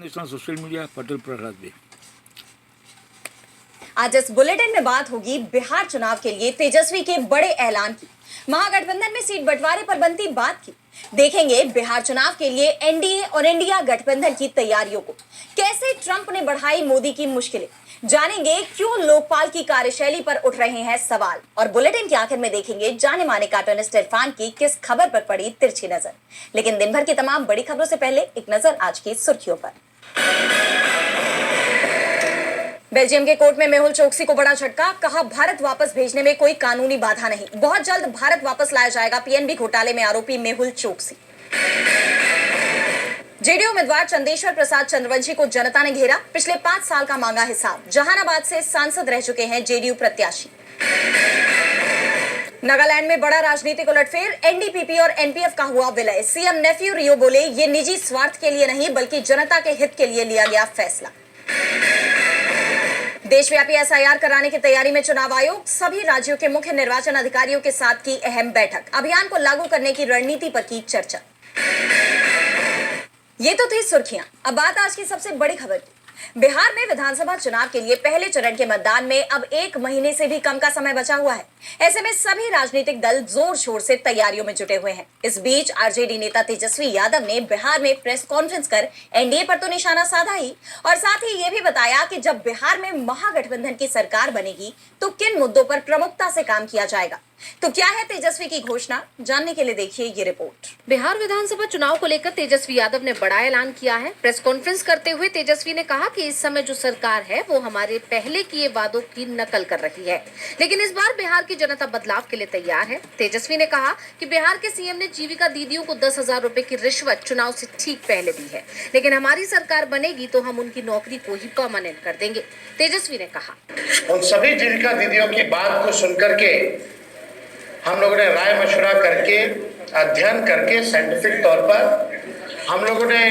National social media Patel Prahlad भी। आज इस बुलेटिन में बात होगी बिहार चुनाव के लिए तेजस्वी के बड़े ऐलान की, महागठबंधन में सीट बंटवारे पर बनती बात की। देखेंगे बिहार चुनाव के लिए एनडीए और इंडिया गठबंधन की तैयारियों को, कैसे ट्रंप ने बढ़ाई मोदी की मुश्किलें, जानेंगे क्यों लोकपाल की कार्यशैली पर उठ रहे हैं सवाल, और बुलेटिन के आखिर में देखेंगे जाने माने कार्टूनिस्ट इरफान की किस खबर पर पड़ी तिरछी नजर। लेकिन दिन भर की तमाम बड़ी खबरों से पहले एक नजर आज की सुर्खियों पर। बेल्जियम के कोर्ट में मेहुल चोकसी को बड़ा झटका, कहा भारत वापस भेजने में कोई कानूनी बाधा नहीं, बहुत जल्द भारत वापस लाया जाएगा पीएनबी घोटाले में आरोपी मेहुल चोकसी। जेडीयू उम्मीदवार चंदेश्वर प्रसाद चंद्रवंशी को जनता ने घेरा, पिछले 5 साल का मांगा हिसाब, जहानाबाद से सांसद रह चुके हैं जेडीयू प्रत्याशी। नागालैंड में बड़ा राजनीतिक उलटफेर, एनडीपीपी और एनपीएफ का हुआ विलय, सीएम नेफ्यू रियो बोले ये निजी स्वार्थ के लिए नहीं बल्कि जनता के हित के लिए लिया गया फैसला। देशव्यापी एसआईआर कराने की तैयारी में चुनाव आयोग, सभी राज्यों के मुख्य निर्वाचन अधिकारियों के साथ की अहम बैठक, अभियान को लागू करने की रणनीति पर की चर्चा। ये तो थी सुर्खियां, अब बात आज की सबसे बड़ी खबर की। बिहार में विधानसभा चुनाव के लिए पहले चरण के मतदान में अब 1 महीने से भी कम का समय बचा हुआ है। ऐसे में सभी राजनीतिक दल जोर शोर से तैयारियों में जुटे हुए हैं। इस बीच आरजेडी नेता तेजस्वी यादव ने बिहार में प्रेस कॉन्फ्रेंस कर एनडीए पर तो निशाना साधा ही, और साथ ही ये भी बताया कि जब बिहार में महागठबंधन की सरकार बनेगी तो किन मुद्दों पर प्रमुखता से काम किया जाएगा। तो क्या है तेजस्वी की घोषणा, जानने के लिए देखिए ये रिपोर्ट। बिहार विधानसभा चुनाव को लेकर तेजस्वी यादव ने बड़ा ऐलान किया है। प्रेस कॉन्फ्रेंस करते हुए तेजस्वी ने कहा कि इस समय जो सरकार है वो हमारे पहले किए वादों की नकल कर रही है, लेकिन इस बार बिहार की जनता बदलाव के लिए तैयार है। तेजस्वी ने कहा कि बिहार के सीएम ने जीविका दीदियों को 10,000 रुपए की रिश्वत चुनाव से ठीक पहले दी है, लेकिन हमारी सरकार बनेगी तो हम उनकी नौकरी को ही परमानेंट कर देंगे। तेजस्वी ने कहा, उन सभी जीविका दीदियों की बात को सुनकर के हम लोगों ने राय मशवरा करके, अध्ययन करके, साइंटिफिक तौर पर हम लोगों ने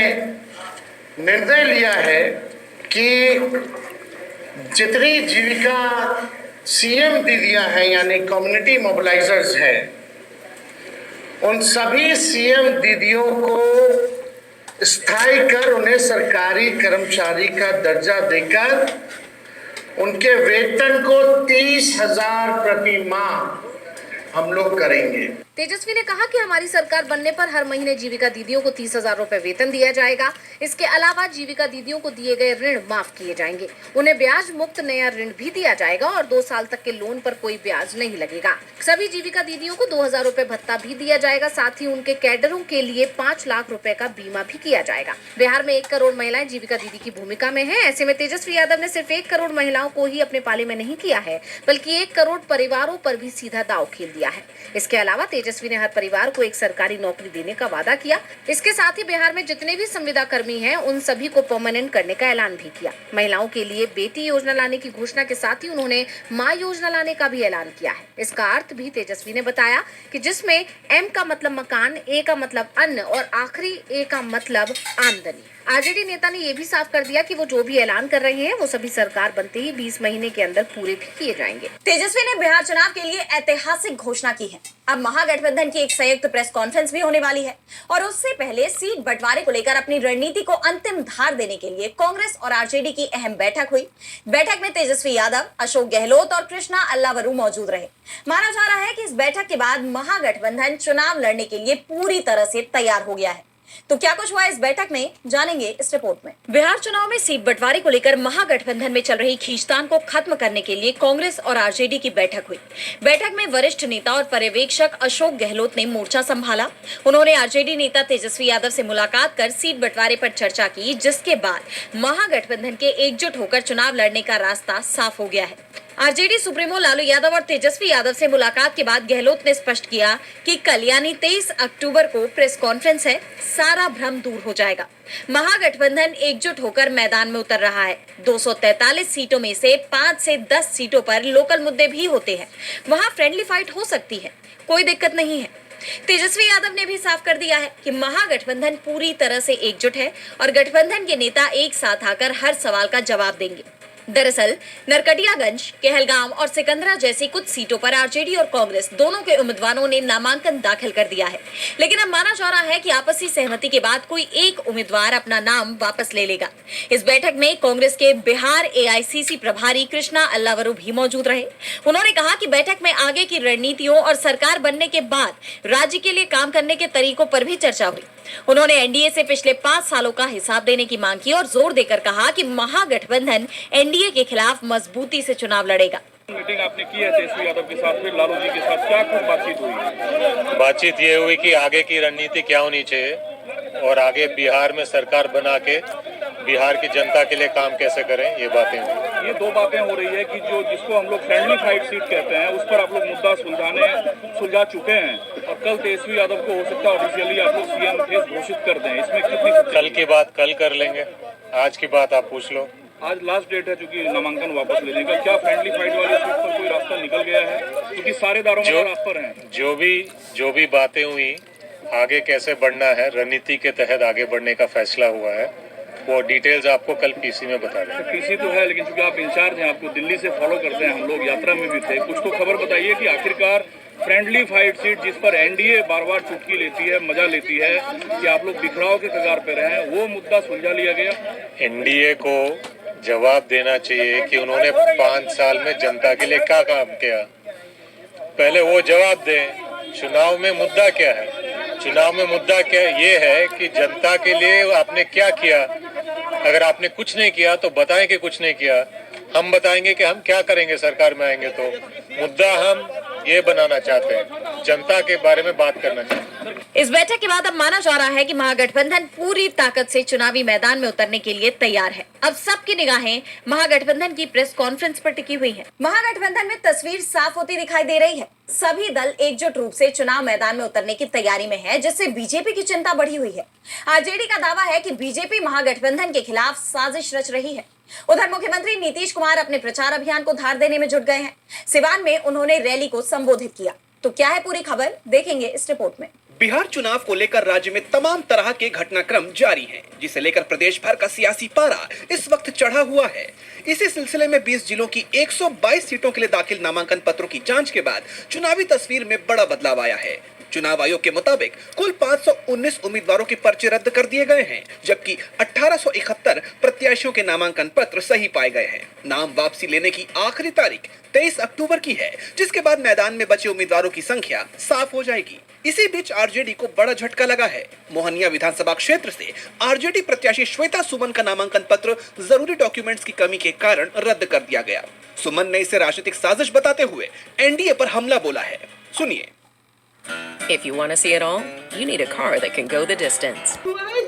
निर्णय लिया है कि जितनी जीविका सीएम दीदियां हैं यानी कम्युनिटी मोबिलाइजर्स हैं, उन सभी सीएम दीदियों को स्थायी कर उन्हें सरकारी कर्मचारी का दर्जा देकर उनके वेतन को 30,000 प्रति माह हम लोग करेंगे। तेजस्वी ने कहा कि हमारी सरकार बनने पर हर महीने जीविका दीदियों को 30,000 रुपए वेतन दिया जाएगा। इसके अलावा जीविका दीदियों को दिए गए ऋण माफ किए जाएंगे, उन्हें ब्याज मुक्त नया ऋण भी दिया जाएगा और 2 साल तक के लोन पर कोई ब्याज नहीं लगेगा। सभी जीविका दीदियों को 2,000 रुपए भत्ता भी दिया जाएगा, साथ ही उनके कैडरों के लिए 5 लाख रुपए का बीमा भी किया जाएगा। बिहार में 1 करोड़ महिलाएं जीविका दीदी की भूमिका में है। ऐसे में तेजस्वी यादव ने सिर्फ 1 करोड़ महिलाओं को ही अपने पाले में नहीं किया है, बल्कि 1 करोड़ परिवारों पर भी सीधा दांव खेल दिया है। इसके अलावा तेजस्वी ने हर परिवार को एक सरकारी नौकरी देने का वादा किया। इसके साथ ही बिहार में जितने भी संविदा कर्मी हैं उन सभी को परमानेंट करने का ऐलान भी किया। महिलाओं के लिए बेटी योजना लाने की घोषणा के साथ ही उन्होंने माँ योजना लाने का भी ऐलान किया है। इसका अर्थ भी तेजस्वी ने बताया कि जिसमें एम का मतलब मकान, ए का मतलब अन्न और आखिरी ए का मतलब आमदनी। आरजेडी नेता ने यह भी साफ कर दिया कि वो जो भी ऐलान कर रहे हैं वो सभी सरकार बनते ही 20 महीने के अंदर पूरे भी किए जाएंगे। तेजस्वी ने बिहार चुनाव के लिए ऐतिहासिक घोषणा की है। अब महागठबंधन की एक संयुक्त प्रेस कॉन्फ्रेंस भी होने वाली है, और उससे पहले सीट बंटवारे को लेकर अपनी रणनीति को अंतिम धार देने के लिए कांग्रेस और आरजेडी की अहम बैठक हुई। बैठक में तेजस्वी यादव, अशोक गहलोत और कृष्णा अल्लावरू मौजूद रहे। माना जा रहा है कि इस बैठक के बाद महागठबंधन चुनाव लड़ने के लिए पूरी तरह से तैयार हो गया है। तो क्या कुछ हुआ इस बैठक में, जानेंगे इस रिपोर्ट में। बिहार चुनाव में सीट बंटवारे को लेकर महागठबंधन में चल रही खींचतान को खत्म करने के लिए कांग्रेस और आरजेडी की बैठक हुई। बैठक में वरिष्ठ नेता और पर्यवेक्षक अशोक गहलोत ने मोर्चा संभाला। उन्होंने आरजेडी नेता तेजस्वी यादव से मुलाकात कर सीट बंटवारे पर चर्चा की, जिसके बाद महागठबंधन के एकजुट होकर चुनाव लड़ने का रास्ता साफ हो गया है। आरजेडी सुप्रीमो लालू यादव और तेजस्वी यादव से मुलाकात के बाद गहलोत ने स्पष्ट किया कि कल यानी 23 अक्टूबर को प्रेस कॉन्फ्रेंस है, सारा भ्रम दूर हो जाएगा। महागठबंधन एकजुट होकर मैदान में उतर रहा है। 243 सीटों में से 5 से 10 सीटों पर लोकल मुद्दे भी होते हैं, वहां फ्रेंडली फाइट हो सकती है, कोई दिक्कत नहीं है। तेजस्वी यादव ने भी साफ कर दिया है कि महागठबंधन पूरी तरह से एकजुट है और गठबंधन के नेता एक साथ आकर हर सवाल का जवाब देंगे। दरअसल नरकटियागंज, कहलगांव और सिकंदरा जैसी कुछ सीटों पर आरजेडी और कांग्रेस दोनों के उम्मीदवारों ने नामांकन दाखिल कर दिया है, लेकिन अब माना जा रहा है कि आपसी सहमति के बाद कोई एक उम्मीदवार अपना नाम वापस ले लेगा। इस बैठक में कांग्रेस के बिहार एआईसीसी प्रभारी कृष्णा अल्लावरू भी मौजूद रहे। उन्होंने कहा कि बैठक में आगे की रणनीतियों और सरकार बनने के बाद राज्य के लिए काम करने के तरीकों पर भी चर्चा हुई। उन्होंने एनडीए से पिछले 5 सालों का हिसाब देने की मांग की और जोर देकर कहा कि महागठबंधन एनडीए के खिलाफ मजबूती से चुनाव लड़ेगा। मीटिंग आपने की है तेजस्वी यादव के साथ, फिर लालू जी के साथ, क्या कुछ बातचीत हुई? बातचीत ये हुई कि आगे की रणनीति क्या होनी चाहिए और आगे बिहार में सरकार बना के बिहार की जनता के लिए काम कैसे करें, ये बातें हुई। ये 2 बातें हो रही है कि जो जिसको हम लोग फ्रेंडली फाइट सीट कहते हैं उस पर आप लोग मुद्दा सुलझा चुके हैं और कल तेजस्वी यादव को हो सकता है ऑफिशियली आप लोग सीएम फेस घोषित कर दें। इसमें कितनी कल की बात कल कर लेंगे, आज की बात आप पूछ लो। आज लास्ट डेट है चूंकि नामांकन वापस लेने का, क्या फ्रेंडली फाइट वाली सीट पर कोई रास्ता निकल गया है? क्योंकि सारे दारोमदार आप पर हैं। जो भी बातें हुई, आगे कैसे बढ़ना है, रणनीति के तहत आगे बढ़ने का फैसला हुआ है, वो डिटेल्स आपको कल पीसी में बता देंगे। पीसी तो है, लेकिन चूंकि आप इंचार्ज हैं, आपको दिल्ली से फॉलो करते हैं, हम लोग यात्रा में भी थे, कुछ तो खबर बताइए कि आखिरकार फ्रेंडली फाइट सीट जिस पर एनडीए बार बार चुटकी लेती है, मजा लेती है कि आप लोग बिखराव के कगार पे रहे, वो मुद्दा सुलझा लिया गया। एनडीए को जवाब देना चाहिए कि उन्होंने 5 साल में जनता के लिए क्या काम किया, पहले वो जवाब दें। चुनाव में मुद्दा क्या है? चुनाव में मुद्दा क्या ये है कि जनता के लिए आपने क्या किया। अगर आपने कुछ नहीं किया तो बताएं कि कुछ नहीं किया, हम बताएंगे कि हम क्या करेंगे सरकार में आएंगे तो। मुद्दा हम ये बनाना चाहते हैं, जनता के बारे में बात करना चाहते हैं। इस बैठक के बाद अब माना जा रहा है कि महागठबंधन पूरी ताकत से चुनावी मैदान में उतरने के लिए तैयार है। अब सबकी निगाहें महागठबंधन की प्रेस कॉन्फ्रेंस पर टिकी हुई है। महागठबंधन में तस्वीर साफ होती दिखाई दे रही है। सभी दल एकजुट रूप से चुनाव मैदान में उतरने की तैयारी में है, जिससे बीजेपी की चिंता बढ़ी हुई है। आरजेडी का दावा है कि बीजेपी महागठबंधन के खिलाफ साजिश रच रही है। उधर मुख्यमंत्री नीतीश कुमार अपने प्रचार अभियान को धार देने में जुट गए हैं। सिवान में उन्होंने रैली को संबोधित किया। तो क्या है पूरी खबर, देखेंगे इस रिपोर्ट में। बिहार चुनाव को लेकर राज्य में तमाम तरह के घटनाक्रम जारी हैं, जिसे लेकर प्रदेश भर का सियासी पारा इस वक्त चढ़ा हुआ है। इसी सिलसिले में 20 जिलों की 122 सीटों के लिए दाखिल नामांकन पत्रों की जांच के बाद चुनावी तस्वीर में बड़ा बदलाव आया है। चुनाव आयोग के मुताबिक कुल 519 उम्मीदवारों के पर्चे रद्द कर दिए गए हैं, जबकि 1871 प्रत्याशियों के नामांकन पत्र सही पाए गए हैं। नाम वापसी लेने की आखिरी तारीख 23 अक्टूबर की है, जिसके बाद मैदान में बचे उम्मीदवारों की संख्या साफ हो जाएगी। इसी बीच आरजेडी को बड़ा झटका लगा है। मोहनिया विधानसभा क्षेत्र से आरजेडी प्रत्याशी श्वेता सुमन का नामांकन पत्र जरूरी डॉक्यूमेंट्स की कमी के कारण रद्द कर दिया गया। सुमन ने इसे राजनीतिक साजिश बताते हुए एनडीए पर हमला बोला है। सुनिए। If you want to see it all, you need a car that can go the distance.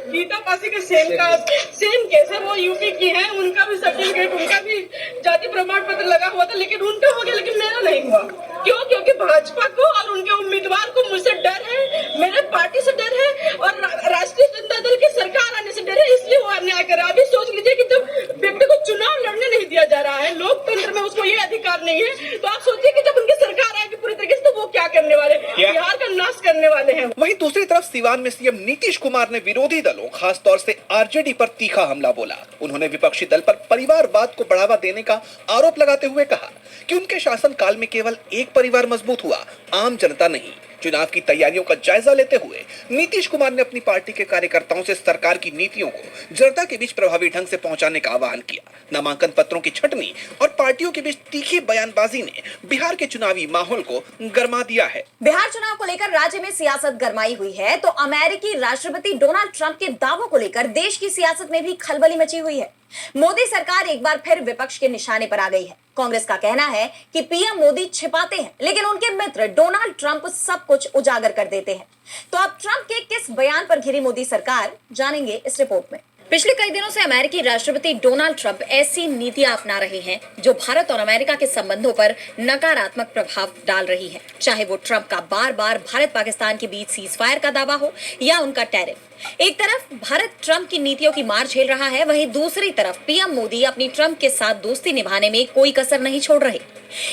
Gita Pasi के सेम केस है, वो यूपी की है, उनका भी सर्टिफिकेट, उनका भी जाति प्रमाण पत्र लगा हुआ था, लेकिन उनका हो गया, लेकिन मेरा नहीं हुआ। क्यों? क्योंकि भाजपा को और उनके उम्मीदवार को मुझसे डर है, मेरे पार्टी से डर है और राष्ट्रीय जनता दल की सरकार आने से डर है, इसलिए वो अन्याय कर रहा है। अभी सोच लीजिए कि जब व्यक्ति को चुनाव लड़ने नहीं दिया जा रहा है, लोकतंत्र में उसको ये अधिकार नहीं है, तो आप सोचिए कि जब उनकी सरकार आएगी पूरी तरीके से, तो वो क्या करने वाले, बिहार का नाश करने वाले हैं। वहीं दूसरी तरफ सिवान में सीएम नीतीश कुमार ने विरोधी दलों, खास तौर से आरजेडी पर तीखा हमला बोला। उन्होंने विपक्षी दल पर परिवारवाद को बढ़ावा देने का आरोप लगाते हुए कहा कि उनके शासनकाल में केवल एक परिवार मजबूत हुआ, आम जनता नहीं। चुनाव की तैयारियों का जायजा लेते हुए नीतीश कुमार ने अपनी पार्टी के कार्यकर्ताओं से सरकार की नीतियों को जनता के बीच प्रभावी ढंग से पहुंचाने का आह्वान किया। नामांकन पत्रों की छटनी और पार्टियों के बीच तीखी बयानबाजी ने बिहार के चुनावी माहौल को गरमा दिया है। बिहार चुनाव को लेकर राज्य में सियासत गरमाई हुई है, तो अमेरिकी राष्ट्रपति डोनाल्ड ट्रंप के दावों को लेकर देश की सियासत में भी खलबली मची हुई है। मोदी सरकार एक बार फिर विपक्ष के निशाने पर आ गई है। कांग्रेस का कहना है कि पीएम मोदी छिपाते हैं, लेकिन उनके मित्र डोनाल्ड ट्रंप सब कुछ उजागर कर देते हैं। तो अब ट्रंप के किस बयान पर घिरी मोदी सरकार, जानेंगे इस रिपोर्ट में। पिछले कई दिनों से अमेरिकी राष्ट्रपति डोनाल्ड ट्रंप ऐसी नीतियां अपना रहे हैं जो भारत और अमेरिका के संबंधों पर नकारात्मक प्रभाव डाल रही है। चाहे वो ट्रंप का बार बार भारत पाकिस्तान के बीच सीज फायर का दावा हो या उनका टैरिफ। एक तरफ भारत ट्रंप की नीतियों की मार झेल रहा है, वहीं दूसरी तरफ पीएम मोदी अपनी ट्रंप के साथ दोस्ती निभाने में कोई कसर नहीं छोड़ रहे।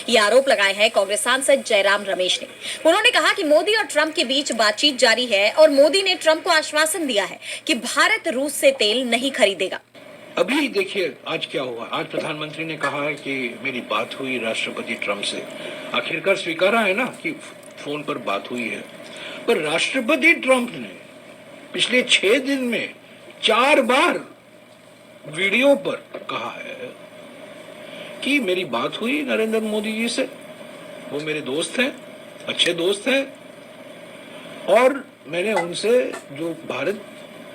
ये आरोप लगाए हैं कांग्रेस सांसद जयराम रमेश ने। उन्होंने कहा कि मोदी और ट्रंप के बीच बातचीत जारी है और मोदी ने ट्रंप को आश्वासन दिया है कि भारत रूस से तेल नहीं खरीदेगा। अभी देखिए आज क्या हुआ। आज प्रधानमंत्री ने कहा है कि मेरी बात हुई राष्ट्रपति ट्रंप से। आखिरकार स्वीकारा है ना कि फोन पर बात हुई है। पर राष्ट्रपति ट्रंप ने पिछले 6 दिन में 4 बार वीडियो पर कहा है कि मेरी बात हुई नरेंद्र मोदी जी से। वो मेरे दोस्त हैं, अच्छे दोस्त हैं, और मैंने उनसे जो भारत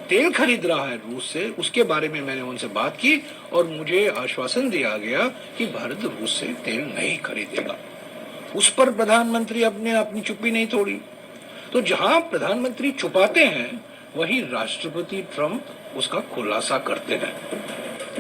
तेल खरीद रहा है रूस से, उसके बारे में मैंने उनसे बात की और मुझे आश्वासन दिया गया कि भारत रूस से तेल नहीं खरीदेगा। उस पर प्रधानमंत्री अपनी चुप्पी नहीं तोड़ी। तो जहां प्रधानमंत्री छुपाते हैं वहीं राष्ट्रपति ट्रंप उसका खुलासा करते हैं।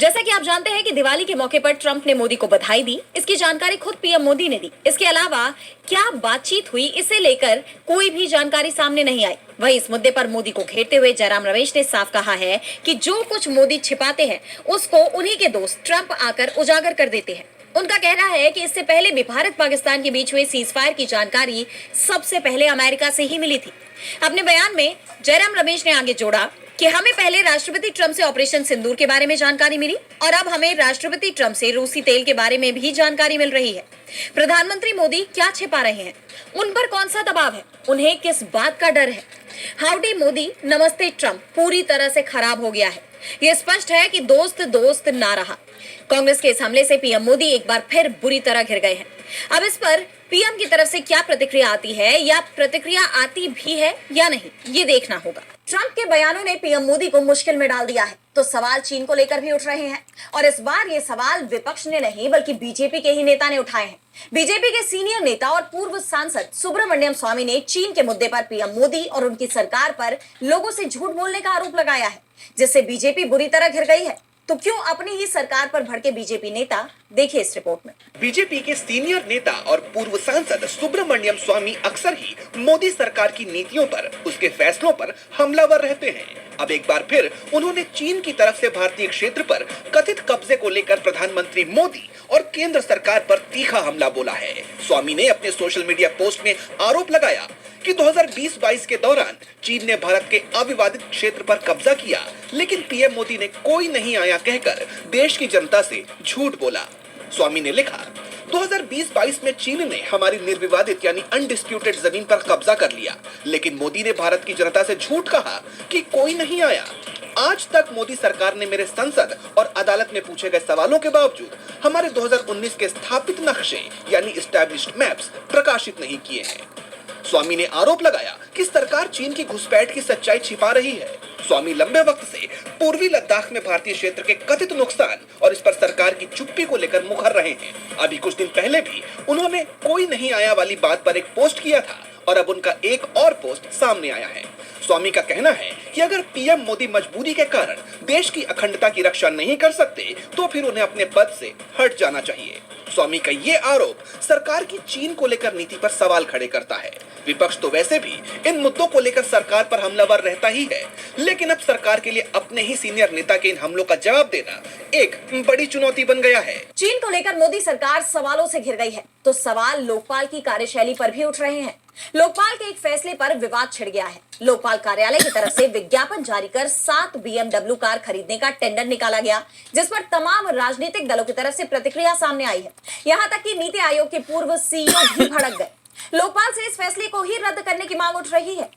जैसा कि आप जानते हैं कि दिवाली के मौके पर ट्रंप ने मोदी को बधाई दी। इसकी जानकारी खुद पीएम मोदी ने दी। इसके अलावा क्या बातचीत हुई, इसे लेकर कोई भी जानकारी सामने नहीं आई। वहीं इस मुद्दे पर मोदी को घेरते हुए जयराम रमेश ने साफ कहा है कि जो कुछ मोदी छिपाते हैं उसको उन्हीं के दोस्त ट्रंप आकर उजागर कर देते हैं। उनका कहना है कि इससे पहले भी भारत पाकिस्तान के बीच हुए सीज फायर की जानकारी सबसे पहले अमेरिका से ही मिली थी। अपने बयान में जयराम रमेश ने आगे जोड़ा कि हमें पहले राष्ट्रपति ट्रंप से ऑपरेशन सिंदूर के बारे में जानकारी मिली और अब हमें राष्ट्रपति ट्रंप से रूसी तेल के बारे में भी जानकारी मिल रही है। प्रधानमंत्री मोदी क्या छिपा रहे हैं, उन पर कौन सा दबाव है, उन्हें किस बात का डर है। हाउडी मोदी नमस्ते ट्रंप पूरी तरह से खराब हो गया है। ये स्पष्ट है कि दोस्त दोस्त ना रहा। कांग्रेस के इस हमले से पीएम मोदी एक बार फिर बुरी तरह घिर गए हैं। अब इस पर पीएम की तरफ से क्या प्रतिक्रिया आती है या प्रतिक्रिया आती भी है या नहीं, ये देखना होगा। ट्रंप के बयानों ने पीएम मोदी को मुश्किल में डाल दिया है, तो सवाल चीन को लेकर भी उठ रहे हैं और इस बार ये सवाल विपक्ष ने नहीं बल्कि बीजेपी के ही नेता ने उठाए हैं। बीजेपी के सीनियर नेता और पूर्व सांसद सुब्रमण्यम स्वामी ने चीन के मुद्दे पर पीएम मोदी और उनकी सरकार पर लोगों से झूठ बोलने का आरोप लगाया है, जिससे बीजेपी बुरी तरह घिर गई है। तो क्यों अपनी ही सरकार पर भड़के बीजेपी नेता, देखिए इस रिपोर्ट में। बीजेपी के सीनियर नेता और पूर्व सांसद सुब्रमण्यम स्वामी अक्सर ही मोदी सरकार की नीतियों पर, उसके फैसलों पर हमलावर रहते हैं। अब एक बार फिर उन्होंने चीन की तरफ से भारतीय क्षेत्र पर कथित कब्जे को लेकर प्रधानमंत्री मोदी और केंद्र सरकार पर तीखा हमला बोला है। स्वामी ने अपने सोशल मीडिया पोस्ट में आरोप लगाया कि 2020-22 के दौरान चीन ने भारत के अविवादित क्षेत्र पर कब्जा किया, लेकिन पीएम मोदी ने कोई नहीं आया कहकर देश की जनता से झूठ बोला। स्वामी ने लिखा, 2020-22 में चीन ने हमारी निर्विवादित यानी अनडिस्प्यूटेड जमीन पर कब्जा कर लिया, लेकिन मोदी ने भारत की जनता से झूठ कहा कि कोई नहीं आया। आज तक मोदी सरकार ने मेरे संसद और अदालत में पूछे गए सवालों के बावजूद हमारे 2019 के स्थापित नक्शे यानी एस्टैब्लिश्ड मैप्स प्रकाशित नहीं किए हैं। स्वामी ने आरोप लगाया कि सरकार चीन की घुसपैठ की सच्चाई छिपा रही है। स्वामी लंबे वक्त से पूर्वी लद्दाख में भारतीय क्षेत्र के कथित नुकसान और इस पर सरकार की चुप्पी को लेकर मुखर रहे हैं। अभी कुछ दिन पहले भी उन्होंने कोई नहीं आया वाली बात पर एक पोस्ट किया था और अब उनका एक और पोस्ट सामने आया है। स्वामी का कहना है कि अगर पीएम मोदी मजबूरी के कारण देश की अखंडता की रक्षा नहीं कर सकते तो फिर उन्हें अपने पद से हट जाना चाहिए। स्वामी का ये आरोप सरकार की चीन को लेकर नीति पर सवाल खड़े करता है। विपक्ष तो वैसे भी इन मुद्दों को लेकर सरकार पर हमलावर रहता ही है, लेकिन अब सरकार के लिए अपने ही सीनियर नेता के इन हमलों का जवाब देना एक बड़ी चुनौती बन गया है। चीन को लेकर मोदी सरकार सवालों से घिर गई है, तो सवाल लोकपाल की कार्यशैली पर भी उठ रहे हैं। लोकपाल के एक फैसले पर विवाद छिड़ गया है। लोकपाल कार्यालय की तरफ से विज्ञापन जारी कर 7 BMW कार खरीदने का टेंडर निकाला गया, जिस पर तमाम राजनीतिक दलों की तरफ से प्रतिक्रिया सामने आई है। यहाँ तक कि नीति आयोग के पूर्व CEO भी भड़क गए। लोकपाल से इस फैसले को ही रद्द करने की मांग उठ रही है।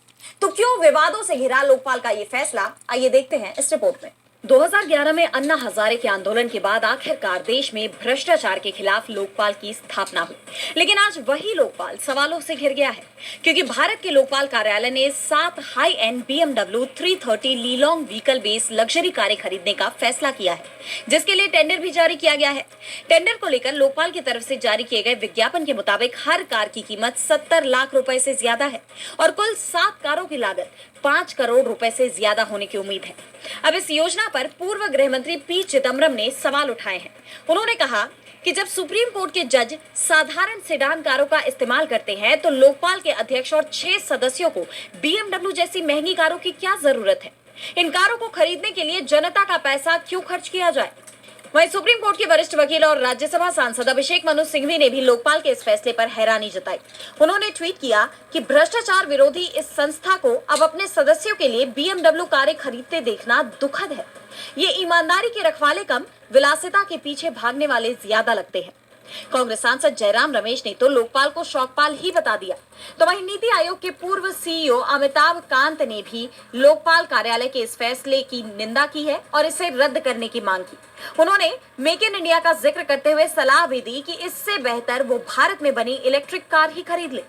तो क्यों विवादों से घिरा लोकपाल का ये फैसला, आइए देखते हैं इस रिपोर्ट में। 2011 में अन्ना हजारे के आंदोलन के बाद आखिरकार देश में भ्रष्टाचार के खिलाफ लोकपाल की स्थापना हुई, लेकिन आज वही लोकपाल सवालों से घिर गया है, क्योंकि भारत के लोकपाल कार्यालय ने 7 हाई एंड BMW 330 लीलॉन्ग व्हीकल बेस लग्जरी कारें खरीदने का फैसला किया है, जिसके लिए टेंडर भी जारी किया गया है। टेंडर को लेकर लोकपाल की तरफ से जारी किए गए विज्ञापन के मुताबिक हर कार की कीमत 70 लाख रुपए से ज्यादा है और कुल 7 कारों की लागत 5 करोड़ रुपए से ज्यादा होने की उम्मीद है। अब इस योजना पर पूर्व गृह मंत्री पी चिदम्बरम ने सवाल उठाए हैं। उन्होंने कहा कि जब सुप्रीम कोर्ट के जज साधारण सेडान कारों का इस्तेमाल करते हैं तो लोकपाल के अध्यक्ष और 6 सदस्यों को BMW जैसी महंगी कारों की क्या जरूरत है। इन कारों को खरीदने के लिए जनता का पैसा क्यों खर्च किया जाए। वहीं सुप्रीम कोर्ट के वरिष्ठ वकील और राज्यसभा सांसद अभिषेक मनु सिंघवी ने भी लोकपाल के इस फैसले पर हैरानी जताई। उन्होंने ट्वीट किया कि भ्रष्टाचार विरोधी इस संस्था को अब अपने सदस्यों के लिए BMW कारें खरीदते देखना दुखद है। ये ईमानदारी के रखवाले कम, विलासिता के पीछे भागने वाले ज्यादा लगते हैं। कांग्रेस सांसद जयराम रमेश ने तो लोकपाल को शौकपाल ही बता दिया। तो वहीं नीति आयोग के पूर्व CEO अमिताभ कांत ने भी लोकपाल कार्यालय के इस फैसले की निंदा की है और इसे रद्द करने की मांग की। उन्होंने मेक इन इंडिया का जिक्र करते हुए सलाह भी दी कि इससे बेहतर वो भारत में बनी इलेक्ट्रिक कार ही खरीद ले।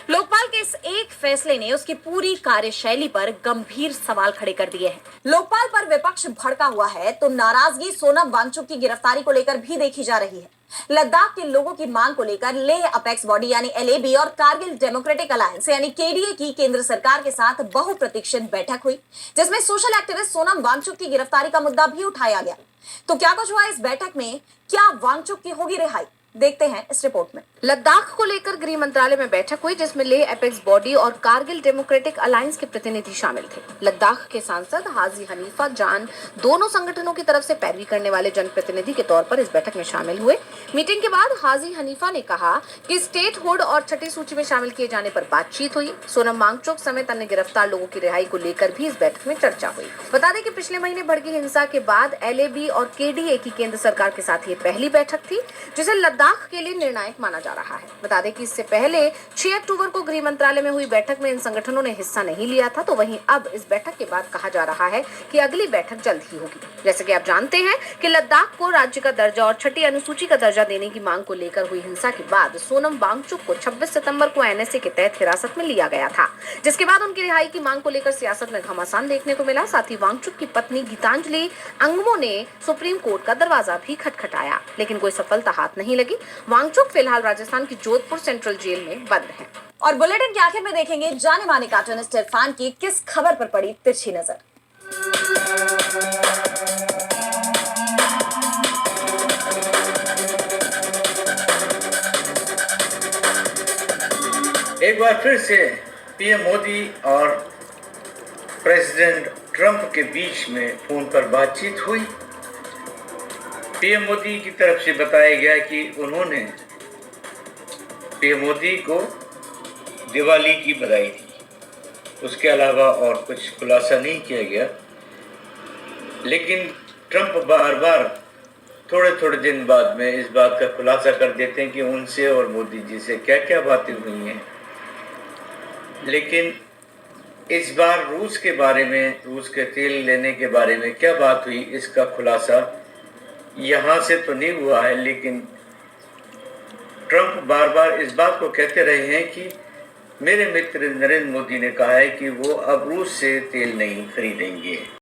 लोकपाल के इस एक फैसले ने उसकी पूरी कार्यशैली पर गंभीर सवाल खड़े कर दिए हैं। लोकपाल पर विपक्ष भड़का हुआ है तो नाराजगी सोनम वांगचुक की गिरफ्तारी को लेकर भी देखी जा रही है। लद्दाख के लोगों की मांग को लेकर लेह अपेक्स बॉडी यानी LAB और कारगिल डेमोक्रेटिक अलायंस यानी KDA की केंद्र सरकार के साथ बहुप्रतीक्षित बैठक हुई, जिसमें सोशल एक्टिविस्ट सोनम वांगचुक की गिरफ्तारी का मुद्दा भी उठाया गया। तो क्या कुछ हुआ इस बैठक में? क्या वांगचुक की होगी रिहाई? देखते हैं इस रिपोर्ट में। लद्दाख को लेकर गृह मंत्रालय में बैठक हुई, जिसमें लेह अपेक्स बॉडी और कारगिल डेमोक्रेटिक अलायंस के प्रतिनिधि शामिल थे। लद्दाख के सांसद हाजी हनीफा जान दोनों संगठनों की तरफ से पैरवी करने वाले जनप्रतिनिधि के तौर पर इस बैठक में शामिल हुए। मीटिंग के बाद हाजी हनीफा ने कहा कि स्टेट हुड और छठी सूची में शामिल किए जाने पर बातचीत हुई। सोनम वांगचुक समेत अन्य गिरफ्तार लोगों की रिहाई को लेकर भी इस बैठक में चर्चा हुई। बता दें कि पिछले महीने भड़की हिंसा के बाद LAB और KDA की केंद्र सरकार के साथ ये पहली बैठक थी, जिसे लद्दाख के लिए निर्णायक माना जा रहा है। बता दें कि इससे पहले 6 अक्टूबर को गृह मंत्रालय में हुई बैठक में इन संगठनों ने हिस्सा नहीं लिया था। तो वहीं अब इस बैठक के बाद कहा जा रहा है कि अगली बैठक जल्द ही होगी। जैसे कि आप जानते हैं कि लद्दाख को राज्य का दर्जा और छठी अनुसूची का दर्जा देने की मांग को लेकर हुई हिंसा के बाद सोनम वांगचुक को 26 सितंबर को NSA के तहत हिरासत में लिया गया था, जिसके बाद उनकी रिहाई की मांग को लेकर सियासत में घमासान देखने को मिला। साथ ही वांगचुक की पत्नी गीतांजलि अंगमो ने सुप्रीम कोर्ट का दरवाजा भी खटखटाया, लेकिन कोई सफलता हाथ नहीं लगी। वांगचुक फिलहाल राजस्थान की जोधपुर सेंट्रल जेल में बंद है। और बुलेटिन के आखिर में देखेंगे जाने माने कार्टूनिस्ट इरफान की किस खबर पर पड़ी तिरछी नजर। एक बार फिर से PM मोदी और प्रेसिडेंट ट्रंप के बीच में फोन पर बातचीत हुई। PM मोदी की तरफ से बताया गया कि उन्होंने PM मोदी को दिवाली की बधाई दी। उसके अलावा और कुछ खुलासा नहीं किया गया, लेकिन ट्रंप बार बार थोड़े थोड़े दिन बाद में इस बात का खुलासा कर देते हैं कि उनसे और मोदी जी से क्या क्या बातें हुई हैं। लेकिन इस बार रूस के बारे में, रूस के तेल लेने के बारे में क्या बात हुई, इसका खुलासा यहाँ से तो नहीं हुआ है। लेकिन ट्रंप बार बार इस बात को कहते रहे हैं कि मेरे मित्र नरेंद्र मोदी ने कहा है कि वो अब रूस से तेल नहीं खरीदेंगे।